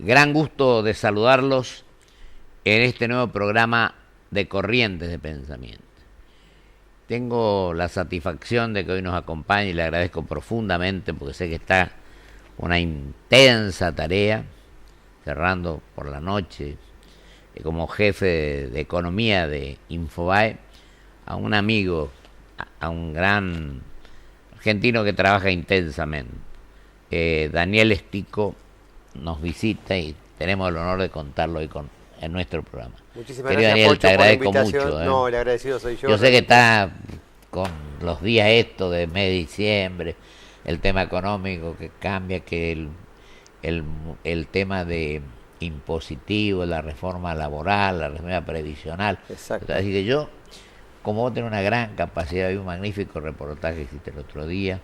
Gran gusto de saludarlos en este nuevo programa de Corrientes de Pensamiento. Tengo la satisfacción de que hoy nos acompañe y le agradezco profundamente porque sé que está una intensa tarea, cerrando por la noche como jefe de economía de Infobae, a un amigo, a un gran argentino que trabaja intensamente. Daniel Estico nos visita y tenemos el honor de contarlo hoy en nuestro programa. Muchísimas Querido gracias, Daniel, Pocho, te agradezco por la invitación. mucho. No, el agradecido soy yo. Yo sé que está con los días estos de mes de diciembre, el tema económico que cambia, que el tema de impositivo, la reforma laboral, la reforma previsional. Exacto. Así que yo, como vos tenés una gran capacidad, vi un magnífico reportaje que hiciste el otro día,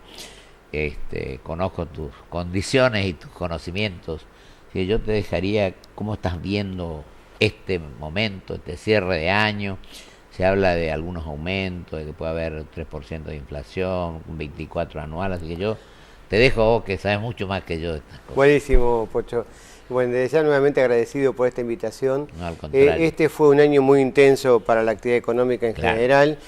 conozco tus condiciones y tus conocimientos, así que yo te dejaría cómo estás viendo este momento, este cierre de año. Se habla de algunos aumentos, de que puede haber 3% de inflación, un 24 anual, así que yo te dejo vos que sabes mucho más que yo de estas cosas. Buenísimo, Pocho. Bueno, desde ya nuevamente agradecido por esta invitación. No, al contrario. Este fue un año muy intenso para la actividad económica en general.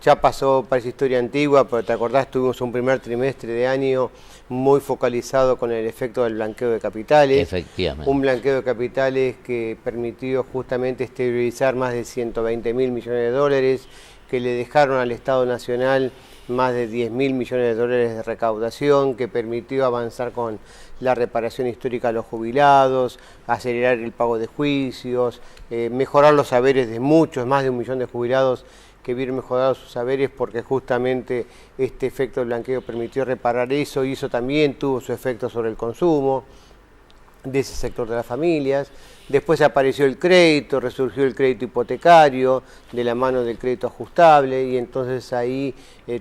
Ya pasó, parece historia antigua, pero te acordás, tuvimos un primer trimestre de año muy focalizado con el efecto del blanqueo de capitales. Efectivamente. Un blanqueo de capitales que permitió justamente estabilizar más de 120.000 millones de dólares, que le dejaron al Estado Nacional más de 10.000 millones de dólares de recaudación, que permitió avanzar con la reparación histórica a los jubilados, acelerar el pago de juicios, mejorar los saberes de muchos, más de 1 millón de jubilados que vieron mejorados sus saberes porque justamente este efecto del blanqueo permitió reparar eso y eso también tuvo su efecto sobre el consumo de ese sector de las familias. Después apareció el crédito, resurgió el crédito hipotecario de la mano del crédito ajustable y entonces ahí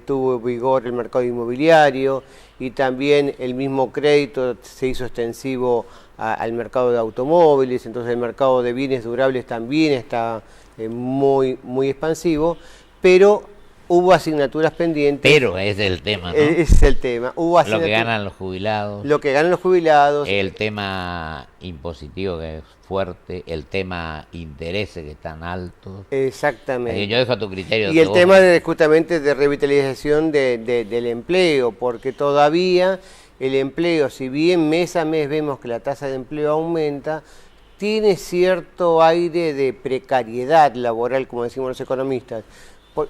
tuvo vigor el mercado inmobiliario y también el mismo crédito se hizo extensivo al mercado de automóviles, entonces el mercado de bienes durables también está muy expansivo, pero hubo asignaturas pendientes. Pero es el tema, ¿no? Ese es el tema. Hubo lo que ganan los jubilados. Lo que ganan los jubilados. El tema impositivo que es fuerte, el tema intereses que están altos. Exactamente. Yo dejo a tu criterio. Y el tema justamente de revitalización del empleo, porque todavía el empleo, si bien mes a mes vemos que la tasa de empleo aumenta, tiene cierto aire de precariedad laboral, como decimos los economistas.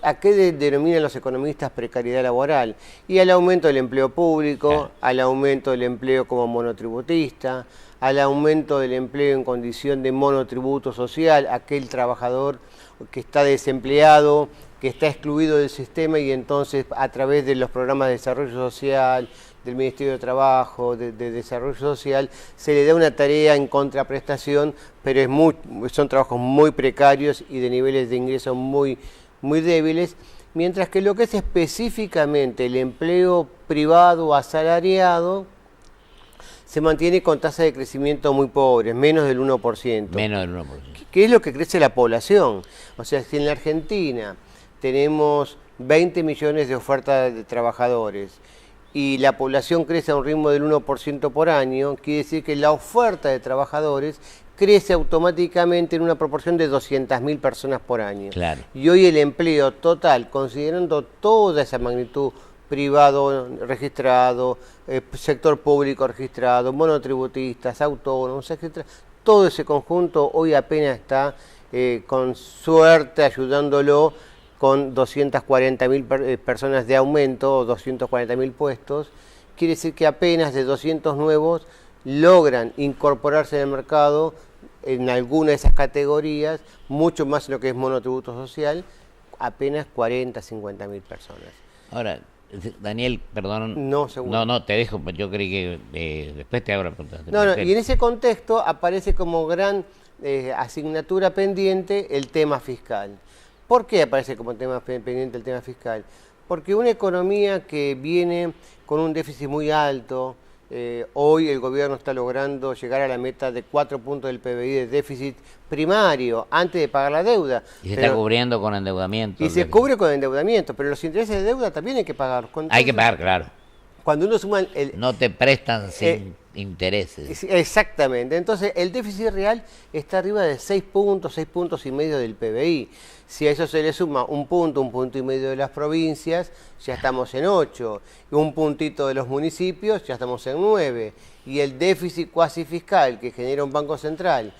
¿A qué denominan los economistas precariedad laboral? Y al aumento del empleo público, claro, al aumento del empleo como monotributista, al aumento del empleo en condición de monotributo social, aquel trabajador que está desempleado, que está excluido del sistema y entonces a través de los programas de desarrollo social, del Ministerio de Trabajo, de Desarrollo Social, se le da una tarea en contraprestación, pero son trabajos muy precarios y de niveles de ingreso muy débiles, mientras que lo que es específicamente el empleo privado asalariado se mantiene con tasas de crecimiento muy pobres, menos del 1%. Menos del 1%. ¿Qué es lo que crece la población? O sea, si en la Argentina tenemos 20 millones de ofertas de trabajadores y la población crece a un ritmo del 1% por año, quiere decir que la oferta de trabajadores crece automáticamente en una proporción de 200.000 personas por año. Claro. Y hoy el empleo total, considerando toda esa magnitud, privado registrado, sector público registrado, monotributistas, autónomos, etc., todo ese conjunto hoy apenas está con suerte ayudándolo con 240.000 personas de aumento, 240.000 puestos. Quiere decir que apenas de 200 nuevos logran incorporarse en el mercado en alguna de esas categorías, mucho más en lo que es monotributo social, apenas 50.000 personas. Ahora, Daniel, perdón. No, seguro. No, te dejo, yo creí que después te hago la pregunta. No, y en ese contexto aparece como gran asignatura pendiente el tema fiscal. ¿Por qué aparece como tema pendiente el tema fiscal? Porque una economía que viene con un déficit muy alto, hoy el gobierno está logrando llegar a la meta de 4 puntos del PBI de déficit primario antes de pagar la deuda. Y se está cubriendo con endeudamiento. Y se cubre con endeudamiento, pero los intereses de deuda también hay que pagar. Hay que pagar, claro. Cuando uno suma No te prestan sin intereses. exactamente. Entonces, el déficit real está arriba de 6 puntos, 6 puntos y medio del PBI. Si a eso se le suma un punto y medio de las provincias, ya estamos en 8. Y un puntito de los municipios, ya estamos en 9. Y el déficit cuasi fiscal que genera un Banco Central,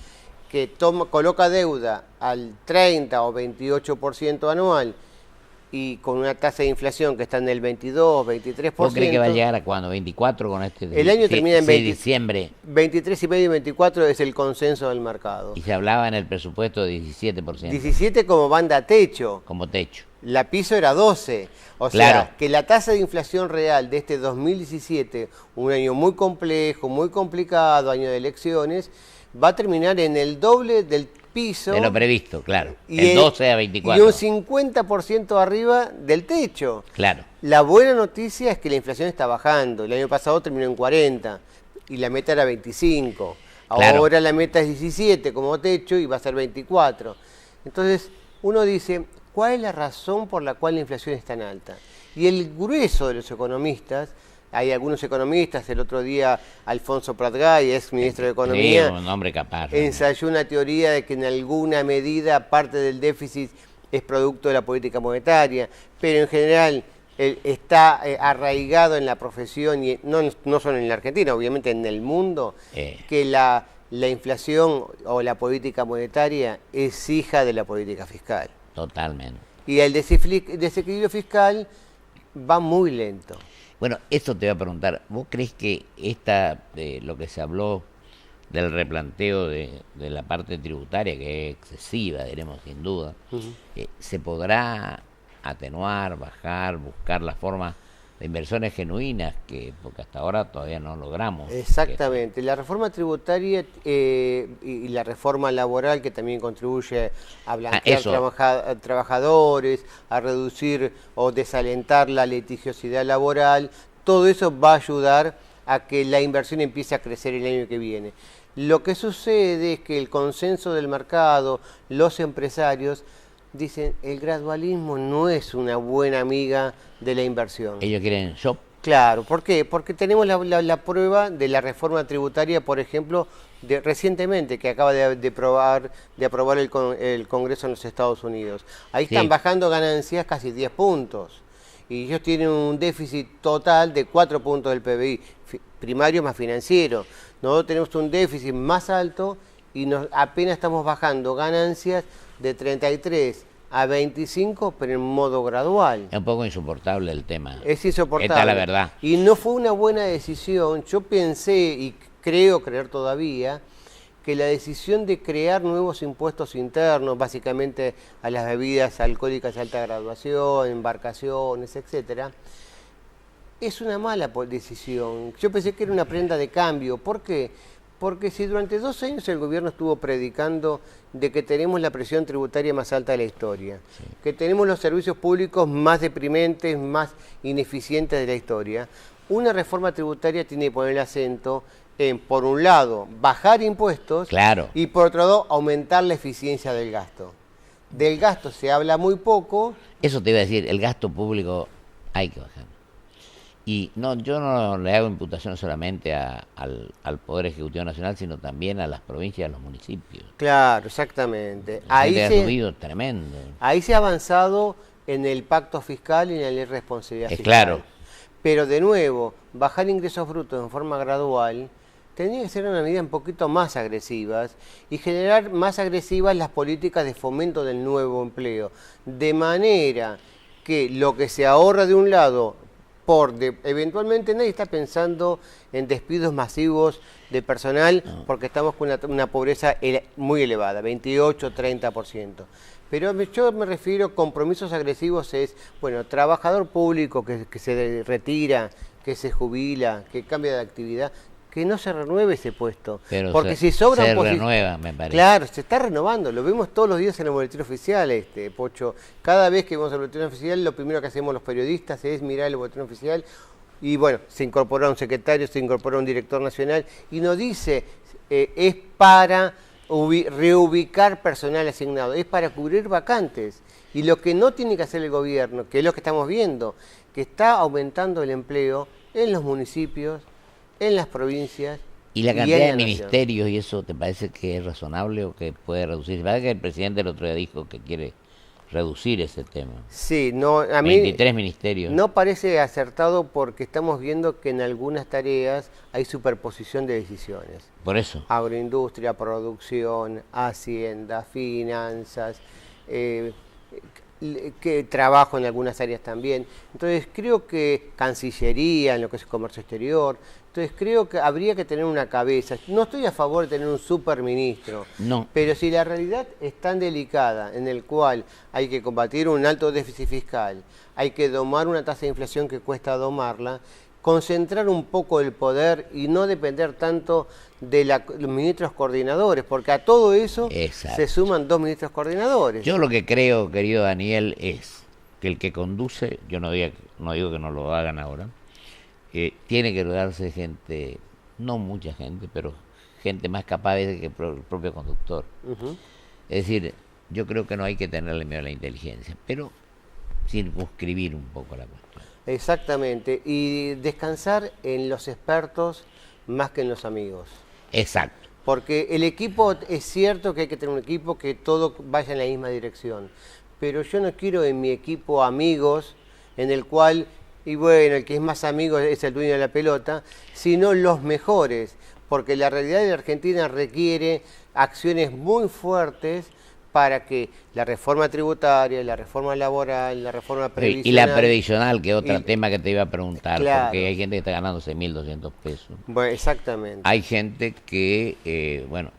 que coloca deuda al 30 o 28% anual, y con una tasa de inflación que está en el 22, 23%. ¿Vos crees que va a llegar a cuándo? ¿24 con este? El año termina en diciembre. 23,5 y 24 es el consenso del mercado. Y se hablaba en el presupuesto de 17%. 17 como banda techo. Como techo. La piso era 12. O sea, que la tasa de inflación real de este 2017, un año muy complejo, muy complicado, año de elecciones, va a terminar en el doble del piso. De lo previsto, claro. El 12 a 24. Y un 50% arriba del techo. Claro. La buena noticia es que la inflación está bajando. El año pasado terminó en 40 y la meta era 25. Ahora Claro. la meta es 17 como techo y va a ser 24. Entonces, uno dice, ¿cuál es la razón por la cual la inflación es tan alta? Y el grueso de los economistas, hay algunos economistas, el otro día Alfonso Pratgay, ex ministro de Economía, Sí, un hombre capaz. ensayó una teoría de que en alguna medida parte del déficit es producto de la política monetaria, pero en general está arraigado en la profesión, y no solo en la Argentina, obviamente en el mundo, que la inflación o la política monetaria es hija de la política fiscal. Totalmente. Y el desequilibrio fiscal va muy lento. Bueno, eso te voy a preguntar. ¿Vos crees que lo que se habló del replanteo de la parte tributaria, que es excesiva, diremos sin duda, se podrá atenuar, bajar, buscar la forma de inversiones genuinas, porque hasta ahora todavía no logramos? Exactamente. La reforma tributaria y la reforma laboral, que también contribuye a blanquear trabajadores, a reducir o desalentar la litigiosidad laboral, todo eso va a ayudar a que la inversión empiece a crecer el año que viene. Lo que sucede es que el consenso del mercado, los empresarios, dicen, el gradualismo no es una buena amiga de la inversión. Ellos quieren shop. Claro, ¿por qué? Porque tenemos la prueba de la reforma tributaria, por ejemplo, recientemente, que acaba de aprobar el Congreso en los Estados Unidos. Ahí están bajando ganancias casi 10 puntos. Y ellos tienen un déficit total de 4 puntos del PBI, primario más financiero. Nosotros tenemos un déficit más alto y apenas estamos bajando ganancias de 33 a 25, pero en modo gradual. Es un poco insoportable el tema. Es insoportable. Esta es la verdad. Y no fue una buena decisión. Yo pensé, y creo creer todavía, que la decisión de crear nuevos impuestos internos, básicamente a las bebidas alcohólicas de alta graduación, embarcaciones, etcétera, es una mala decisión. Yo pensé que era una prenda de cambio. ¿Por qué? Porque si durante 2 años el gobierno estuvo predicando de que tenemos la presión tributaria más alta de la historia, que tenemos los servicios públicos más deprimentes, más ineficientes de la historia, una reforma tributaria tiene que poner el acento en, por un lado, bajar impuestos, y por otro lado, aumentar la eficiencia del gasto. Del gasto se habla muy poco. Eso te iba a decir, el gasto público hay que bajar. Y yo no le hago imputación solamente al Poder Ejecutivo Nacional, sino también a las provincias y a los municipios. Claro, exactamente. Ahí ha subido tremendo. Ahí se ha avanzado en el pacto fiscal y en la ley de responsabilidad fiscal. Claro. Pero de nuevo, bajar ingresos brutos en forma gradual tendría que ser una medida un poquito más agresivas y generar más agresivas las políticas de fomento del nuevo empleo. De manera que lo que se ahorra de un lado, eventualmente nadie está pensando en despidos masivos de personal, porque estamos con una pobreza muy elevada, 28-30%. Pero yo me refiero a compromisos agresivos, trabajador público que se retira, que se jubila, que cambia de actividad, que no se renueve ese puesto. Pero porque si sobra se renueva, me parece. Claro, se está renovando, lo vemos todos los días en el boletín oficial, Pocho. Cada vez que vemos el boletín oficial, lo primero que hacemos los periodistas es mirar el boletín oficial y bueno, se incorporó un secretario, se incorporó un director nacional y nos dice, es para reubicar personal asignado, es para cubrir vacantes. Y lo que no tiene que hacer el gobierno, que es lo que estamos viendo, que está aumentando el empleo en los municipios, en las provincias. ¿Y la cantidad en de la nación. ministerios y eso te parece que es razonable o que puede reducirse? Parece que el presidente el otro día dijo que quiere reducir ese tema. Sí, no, a mí 23 ministerios. no parece acertado porque estamos viendo que en algunas tareas hay superposición de decisiones. Por eso. Agroindustria, producción, hacienda, finanzas, que trabajo en algunas áreas también. Entonces creo que Cancillería, en lo que es comercio exterior, entonces creo que habría que tener una cabeza. No estoy a favor de tener un superministro, No. pero si la realidad es tan delicada en el cual hay que combatir un alto déficit fiscal, hay que domar una tasa de inflación que cuesta domarla, concentrar un poco el poder y no depender tanto de los ministros coordinadores, porque a todo eso Exacto. se suman 2 ministros coordinadores. Yo lo que creo, querido Daniel, es que el que conduce, yo no digo que no lo hagan ahora, tiene que rodearse gente, no mucha gente, pero gente más capaz de que el propio conductor. Es decir, yo creo que no hay que tenerle miedo a la inteligencia, pero circunscribir un poco la cuestión. Exactamente, y descansar en los expertos más que en los amigos. Exacto. Porque el equipo, es cierto que hay que tener un equipo que todo vaya en la misma dirección, pero yo no quiero en mi equipo amigos en el cual, y bueno, el que es más amigo es el dueño de la pelota, sino los mejores, porque la realidad de la Argentina requiere acciones muy fuertes para que la reforma tributaria, la reforma laboral, la reforma previsional... Y la previsional, que es otro tema que te iba a preguntar, claro, porque hay gente que está ganando 6.200 pesos. Bueno, exactamente. Hay gente que, bueno,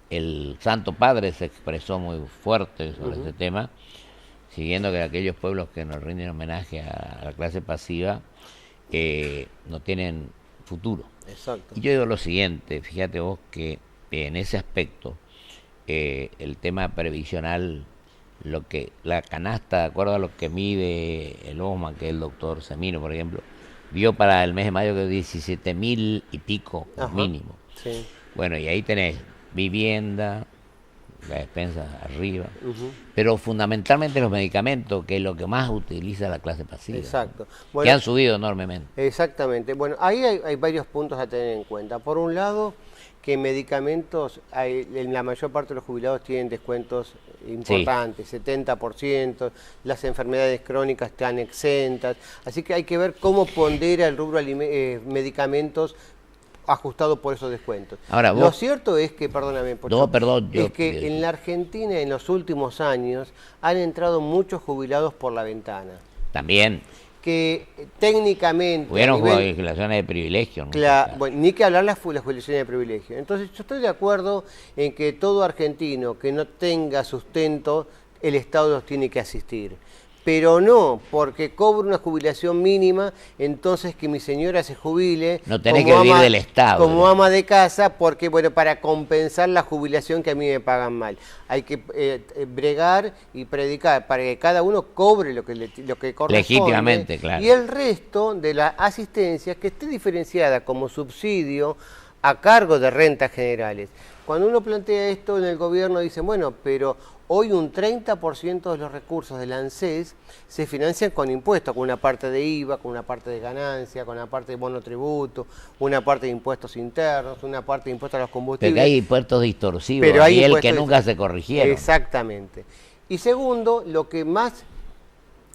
el Santo Padre se expresó muy fuerte sobre ese tema, siguiendo que aquellos pueblos que nos rinden homenaje a la clase pasiva no tienen futuro. Exacto. Y yo digo lo siguiente, fíjate vos que en ese aspecto, el tema previsional, la canasta, de acuerdo a lo que mide el OSMA, que es el doctor Semino, por ejemplo, dio para el mes de mayo que 17.000 y pico mínimo. Sí. Bueno, y ahí tenés vivienda, la despensa arriba, pero fundamentalmente los medicamentos, que es lo que más utiliza la clase pasiva. Exacto. ¿No? Bueno, que han subido enormemente. Exactamente. Bueno, ahí hay varios puntos a tener en cuenta. Por un lado, que medicamentos, en la mayor parte de los jubilados tienen descuentos importantes, 70%, las enfermedades crónicas están exentas, así que hay que ver cómo pondera el rubro medicamentos ajustado por esos descuentos. Ahora, Lo cierto es que, perdóname, Pocho, es que yo en la Argentina en los últimos años han entrado muchos jubilados por la ventana. También. Que técnicamente... Hubieron jubilaciones de privilegio, ¿no? Claro, bueno, ni que hablar las jubilaciones de privilegio. Entonces yo estoy de acuerdo en que todo argentino que no tenga sustento, el Estado los tiene que asistir. Pero no, porque cobro una jubilación mínima, entonces que mi señora se jubile... No tenés que vivir del Estado. Como ama de casa, porque bueno, para compensar la jubilación que a mí me pagan mal. Hay que bregar y predicar para que cada uno cobre lo que corresponde. Legítimamente, claro. Y el resto de la asistencia que esté diferenciada como subsidio a cargo de rentas generales. Cuando uno plantea esto en el gobierno dicen, bueno, pero hoy un 30% de los recursos del ANSES se financian con impuestos, con una parte de IVA, con una parte de ganancia, con una parte de monotributo, una parte de impuestos internos, una parte de impuestos a los combustibles. Pero hay impuestos distorsivos, pero hay que nunca se corrigieron. Exactamente. Y segundo, lo que más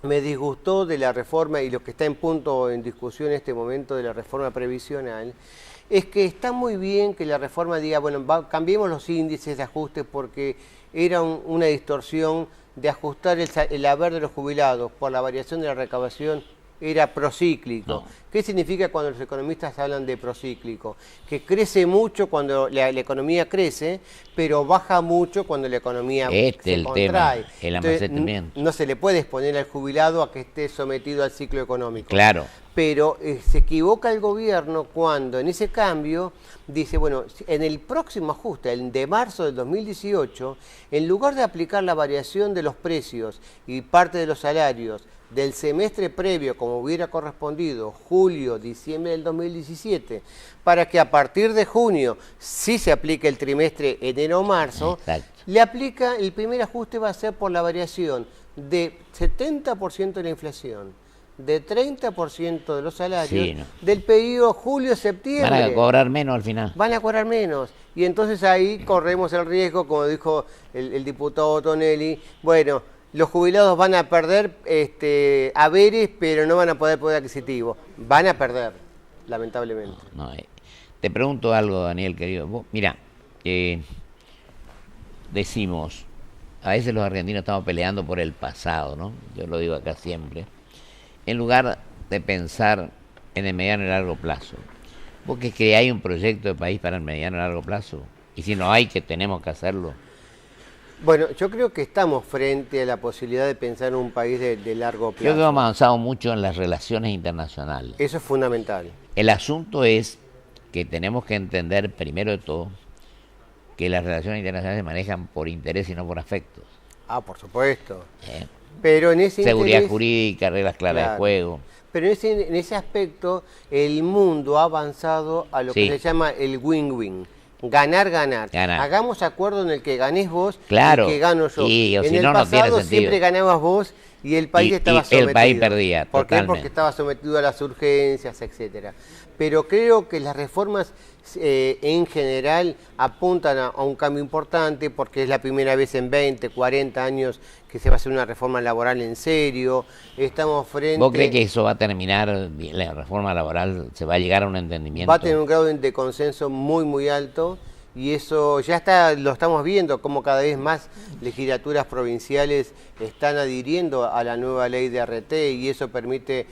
me disgustó de la reforma y lo que está en discusión en este momento de la reforma previsional, es que está muy bien que la reforma diga, bueno, cambiemos los índices de ajuste porque era una distorsión de ajustar el haber de los jubilados por la variación de la recaudación, era procíclico. No. ¿Qué significa cuando los economistas hablan de procíclico? Que crece mucho cuando la economía crece, pero baja mucho cuando la economía se contrae. Tema, el amacetamiento. No se le puede exponer al jubilado a que esté sometido al ciclo económico. Claro. Pero se equivoca el gobierno cuando en ese cambio dice, bueno, en el próximo ajuste, el de marzo del 2018, en lugar de aplicar la variación de los precios y parte de los salarios del semestre previo, como hubiera correspondido, julio, diciembre del 2017, para que a partir de junio sí se aplique el trimestre enero-marzo, le aplica, el primer ajuste va a ser por la variación de 70% de la inflación, de 30% de los salarios Sí, no. del periodo julio-septiembre. Van a cobrar menos al final. Van a cobrar menos. Y entonces ahí corremos el riesgo, como dijo el diputado Tonelli, bueno, los jubilados van a perder haberes, pero no van a poder adquisitivo. Van a perder, lamentablemente. No, te pregunto algo, Daniel, querido. Vos, mira, decimos, a veces los argentinos estamos peleando por el pasado, ¿no? Yo lo digo acá siempre. En lugar de pensar en el mediano y largo plazo. ¿Vos crees que hay un proyecto de país para el mediano y largo plazo? Y si no hay, que tenemos que hacerlo. Bueno, yo creo que estamos frente a la posibilidad de pensar en un país de largo plazo. Yo creo que hemos avanzado mucho en las relaciones internacionales. Eso es fundamental. El asunto es que tenemos que entender, primero de todo, que las relaciones internacionales se manejan por interés y no por afectos. Ah, por supuesto. ¿Eh? Pero en ese Seguridad interés, jurídica, reglas claras claro, de juego. Pero en ese aspecto, el mundo ha avanzado a lo Sí. que se llama el win-win. Ganar, ganar. Ganar. Hagamos acuerdo en el que ganés vos Claro. y que gano yo. Y, o en si el no, no tiene pasado sentido. siempre ganabas vos y el país Y estaba el sometido. país perdía, ¿Por qué? totalmente. Porque estaba sometido a las urgencias, etcétera. Pero creo que las reformas en general apuntan a un cambio importante porque es la primera vez en 20, 40 años que se va a hacer una reforma laboral en serio. Estamos frente... ¿Vos crees que eso va a terminar, la reforma laboral, se va a llegar a un entendimiento? Va a tener un grado de consenso muy, muy alto y eso ya está, lo estamos viendo, como cada vez más legislaturas provinciales están adhiriendo a la nueva ley de ART y eso permite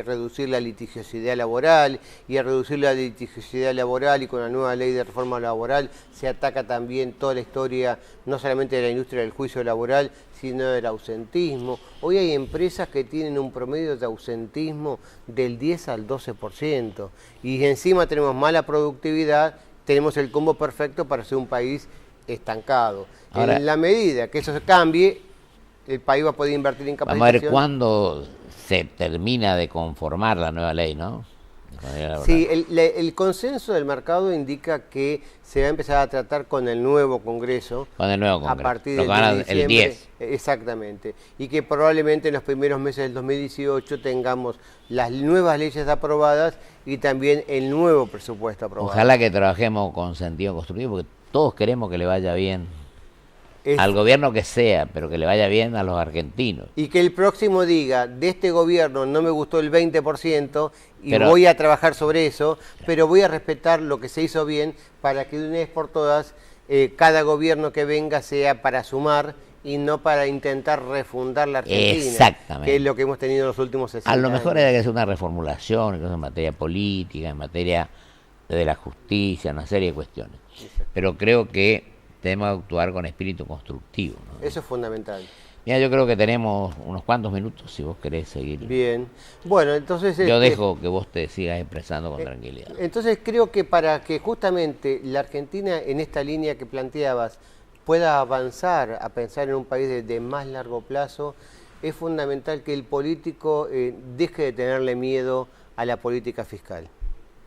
reducir la litigiosidad laboral y a reducir la litigiosidad laboral y con la nueva ley de reforma laboral se ataca también toda la historia, no solamente de la industria del juicio laboral, sino del ausentismo. Hoy hay empresas que tienen un promedio de ausentismo del 10 al 12% y encima tenemos mala productividad. Tenemos el combo perfecto para ser un país estancado. Ahora, en la medida que eso se cambie, el país va a poder invertir en capacitación. vamos a ver cuándo se termina de conformar la nueva ley, ¿no? Sí, el consenso del mercado indica que se va a empezar a tratar con el nuevo Congreso. Con el nuevo Congreso. A partir Lo del que van a- 10 de el diciembre. 10. Exactamente. Y que probablemente en los primeros meses del 2018 tengamos las nuevas leyes aprobadas y también el nuevo presupuesto aprobado. Ojalá que trabajemos con sentido constructivo, porque todos queremos que le vaya bien Es- al gobierno que sea, pero que le vaya bien a los argentinos. Y que el próximo diga, de este gobierno no me gustó el 20% y Pero- voy a trabajar sobre eso, pero voy a respetar lo que se hizo bien para que de una vez por todas cada gobierno que venga sea para sumar y no para intentar refundar la Argentina. Exactamente. Que es lo que hemos tenido en los últimos 60 A lo mejor años. hay que hacer una reformulación, incluso en materia política, en materia de la justicia, una serie de cuestiones. Pero creo que tenemos que actuar con espíritu constructivo, ¿no? Eso es fundamental. Mira, yo creo que tenemos unos cuantos minutos si vos querés seguir. Bien. Bueno, entonces... Yo dejo que vos te sigas expresando con tranquilidad. Entonces creo que para que justamente la Argentina en esta línea que planteabas pueda avanzar a pensar en un país de más largo plazo, es fundamental que el político deje de tenerle miedo a la política fiscal.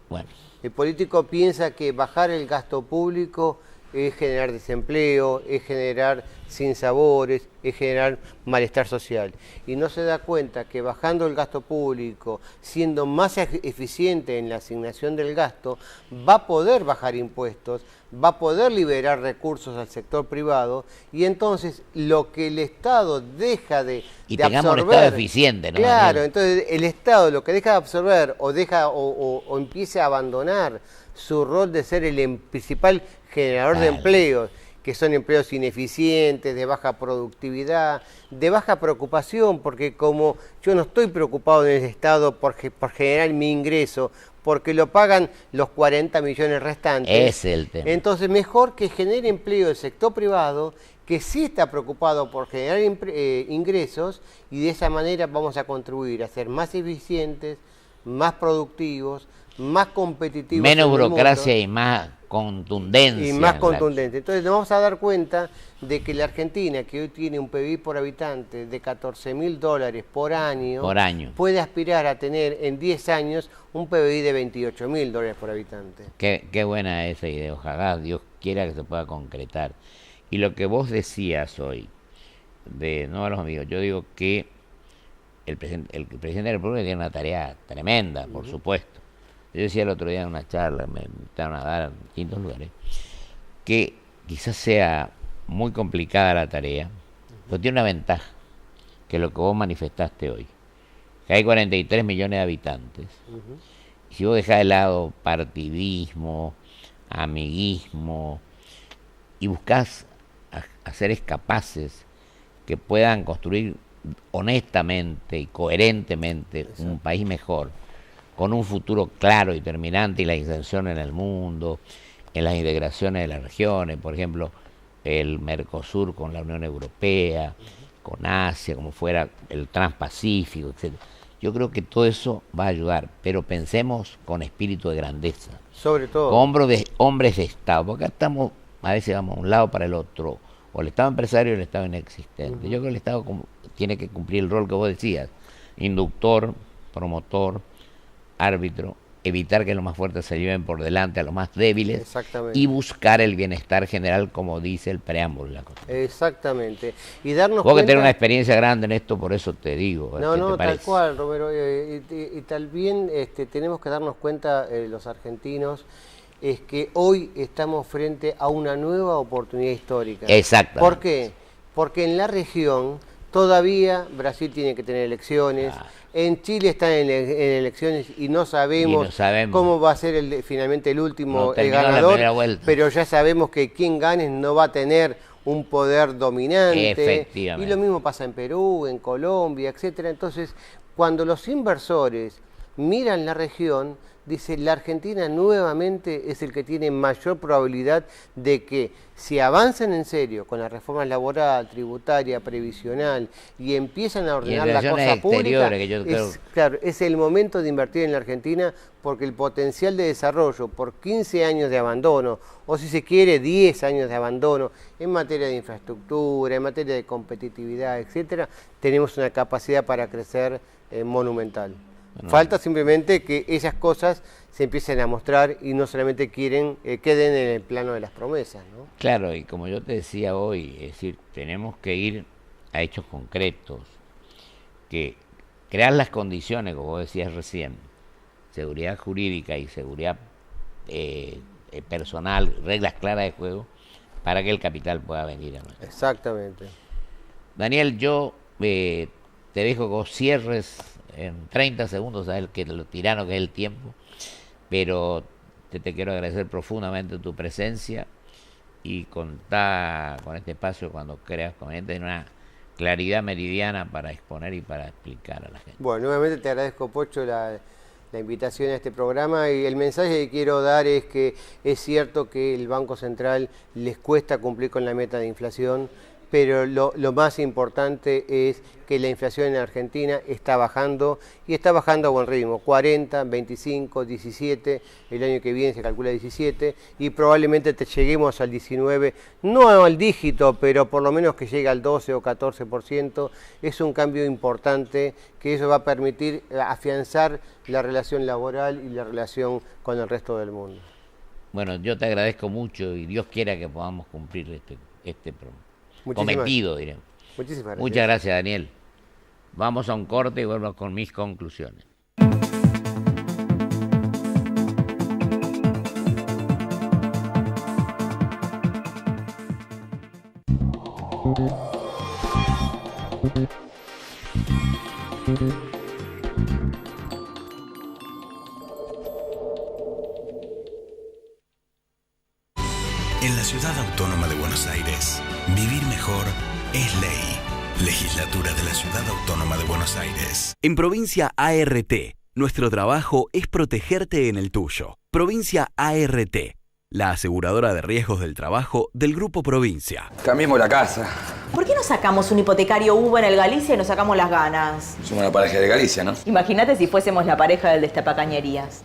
Bueno, El político piensa que bajar el gasto público es generar desempleo, es generar sinsabores, es generar malestar social. Y no se da cuenta que bajando el gasto público, siendo más eficiente en la asignación del gasto, va a poder bajar impuestos, va a poder liberar recursos al sector privado y entonces lo que el Estado deja de y de tengamos un absorber, Estado eficiente, ¿no? Claro, Daniel? entonces el Estado lo que deja de absorber o empiece a abandonar su rol de ser el principal generador de Claro. empleos, que son empleos ineficientes, de baja productividad, de baja preocupación, porque como yo no estoy preocupado en el Estado por generar mi ingreso, porque lo pagan los 40 millones restantes. Ese es el tema. Entonces, mejor que genere empleo el sector privado, que sí está preocupado por generar ingresos, y de esa manera vamos a contribuir a ser más eficientes, más productivos, más competitivos. Menos en el burocracia mundo, y más contundencia. y más en la- contundente. Entonces nos vamos a dar cuenta de que la Argentina, que hoy tiene un PBI por habitante de $14.000 Por año. puede aspirar a tener en 10 años un PBI de $28.000 por habitante. Qué buena esa idea. Ojalá Dios quiera que se pueda concretar. Y lo que vos decías hoy, de no a los amigos, yo digo que el presidente de la República tiene una tarea tremenda, por supuesto. Yo decía el otro día en una charla, me invitaron a dar en distintos lugares, que quizás sea muy complicada la tarea, pero tiene una ventaja, que es lo que vos manifestaste hoy, que hay 43 millones de habitantes. Y si vos dejás de lado partidismo, amiguismo, y buscás a seres capaces que puedan construir honestamente y coherentemente un país mejor, con un futuro claro y terminante y la inserción en el mundo, en las integraciones de las regiones, por ejemplo, el Mercosur con la Unión Europea, con Asia, como fuera el Transpacífico, etc. Yo creo que todo eso va a ayudar, pero pensemos con espíritu de grandeza. Sobre todo. Con hombres de Estado, porque acá estamos, a veces vamos a un lado para el otro, o el Estado empresario o el Estado inexistente. Yo creo que el Estado tiene que cumplir el rol que vos decías, inductor, promotor, árbitro, evitar que los más fuertes se lleven por delante a los más débiles. Exactamente. Y buscar el bienestar general, como dice el preámbulo de la Constitución. Exactamente. Y darnos Vos cuenta... que tenés una experiencia grande en esto, por eso te digo. No, ¿te tal parece? cual, Romero. Y también tenemos que darnos cuenta, los argentinos, es que hoy estamos frente a una nueva oportunidad histórica. Exactamente. ¿Por qué? Porque en la región todavía Brasil tiene que tener elecciones, en Chile están en elecciones y no sabemos cómo va a ser finalmente el último ganador, pero ya sabemos que quien gane no va a tener un poder dominante. Efectivamente. Y lo mismo pasa en Perú, en Colombia, etcétera. Entonces, cuando los inversores miran la región, dice, la Argentina nuevamente es el que tiene mayor probabilidad de que si avanzan en serio con la reforma laboral, tributaria, previsional y empiezan a ordenar la cosa pública, claro, es el momento de invertir en la Argentina, porque el potencial de desarrollo por 15 años de abandono, o si se quiere 10 años de abandono en materia de infraestructura, en materia de competitividad, etcétera, tenemos una capacidad para crecer monumental. Falta simplemente que esas cosas se empiecen a mostrar y no solamente queden en el plano de las promesas, ¿no? Claro, y como yo te decía hoy, es decir, tenemos que ir a hechos concretos, que crear las condiciones, como vos decías recién, seguridad jurídica y seguridad personal, reglas claras de juego, para que el capital pueda venir a nosotros. Exactamente. Daniel, yo te dejo que vos cierres en 30 segundos, sabes lo tirano que es el tiempo, pero te quiero agradecer profundamente tu presencia y contar con este espacio cuando creas conveniente, en una claridad meridiana para exponer y para explicar a la gente. Bueno, nuevamente te agradezco, Pocho, la invitación a este programa, y el mensaje que quiero dar es que es cierto que el Banco Central les cuesta cumplir con la meta de inflación, pero lo más importante es que la inflación en Argentina está bajando, y está bajando a buen ritmo, 40, 25, 17, el año que viene se calcula 17, y probablemente lleguemos al 19, no al dígito, pero por lo menos que llegue al 12 o 14%, es un cambio importante, que eso va a permitir afianzar la relación laboral y la relación con el resto del mundo. Bueno, yo te agradezco mucho y Dios quiera que podamos cumplir este cometido, diremos. Muchísimas gracias. Muchas gracias, Daniel. Vamos a un corte y vuelvo con mis conclusiones. En la Ciudad Autónoma de Buenos Aires, vivir mejor es ley. Legislatura de la Ciudad Autónoma de Buenos Aires. En Provincia ART, nuestro trabajo es protegerte en el tuyo. Provincia ART, la aseguradora de riesgos del trabajo del Grupo Provincia. Cambiemos la casa. ¿Por qué no sacamos un hipotecario Hugo en el Galicia y nos sacamos las ganas? Somos una pareja de Galicia, ¿no? Imagínate si fuésemos la pareja del Destapacañerías.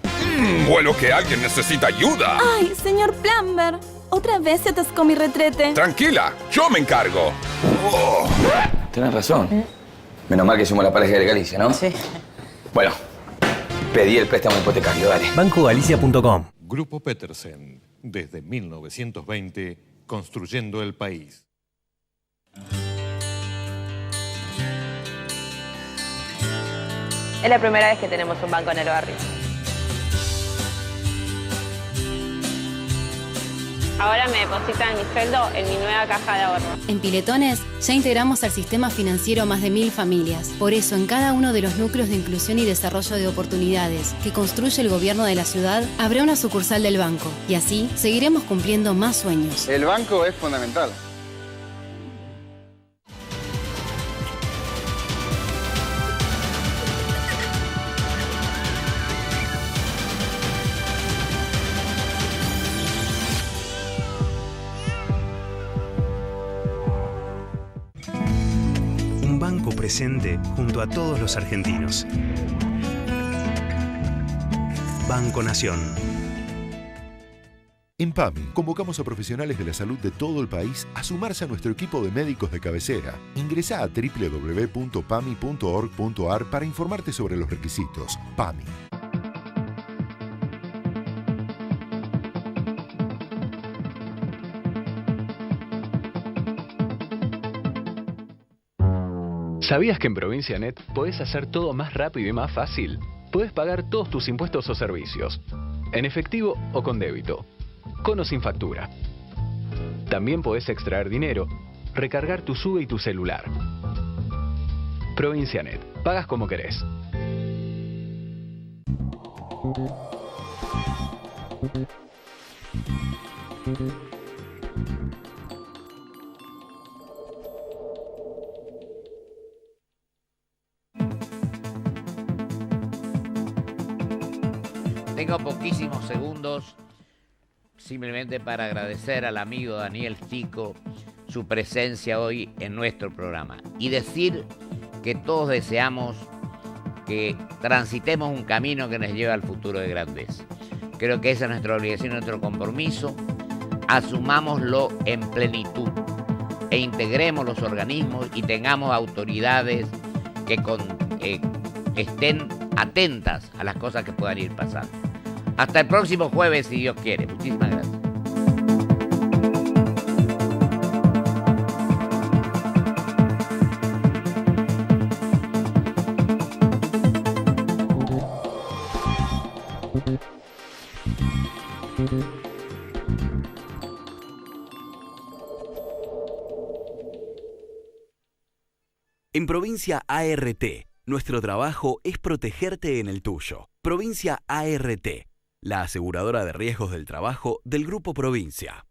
Bueno, que alguien necesita ayuda. Ay, señor Plumber, otra vez se atascó mi retrete. Tranquila, yo me encargo. Oh. Tenés razón. Menos mal que somos la pareja de Galicia, ¿no? Sí. Bueno, pedí el préstamo hipotecario, dale. BancoGalicia.com. Grupo Petersen, desde 1920, construyendo el país. Es la primera vez que tenemos un banco en el barrio. Ahora me depositan mi sueldo en mi nueva caja de ahorro. En Piletones ya integramos al sistema financiero más de 1000 familias. Por eso, en cada uno de los núcleos de inclusión y desarrollo de oportunidades que construye el gobierno de la ciudad, habrá una sucursal del banco. Y así seguiremos cumpliendo más sueños. El banco es fundamental. Presente junto a todos los argentinos. Banco Nación. En PAMI, convocamos a profesionales de la salud de todo el país a sumarse a nuestro equipo de médicos de cabecera. Ingresá a www.pami.org.ar para informarte sobre los requisitos. PAMI. ¿Sabías que en Provincianet podés hacer todo más rápido y más fácil? Podés pagar todos tus impuestos o servicios, en efectivo o con débito, con o sin factura. También podés extraer dinero, recargar tu SUBE y tu celular. Provincianet, pagas como querés. Tengo poquísimos segundos simplemente para agradecer al amigo Daniel Stico su presencia hoy en nuestro programa y decir que todos deseamos que transitemos un camino que nos lleve al futuro de grandeza. Creo que esa es nuestra obligación, nuestro compromiso. Asumámoslo en plenitud e integremos los organismos y tengamos autoridades que estén atentas a las cosas que puedan ir pasando. Hasta el próximo jueves, si Dios quiere. Muchísimas gracias. En Provincia ART, nuestro trabajo es protegerte en el tuyo. Provincia ART, la aseguradora de riesgos del trabajo del Grupo Provincia.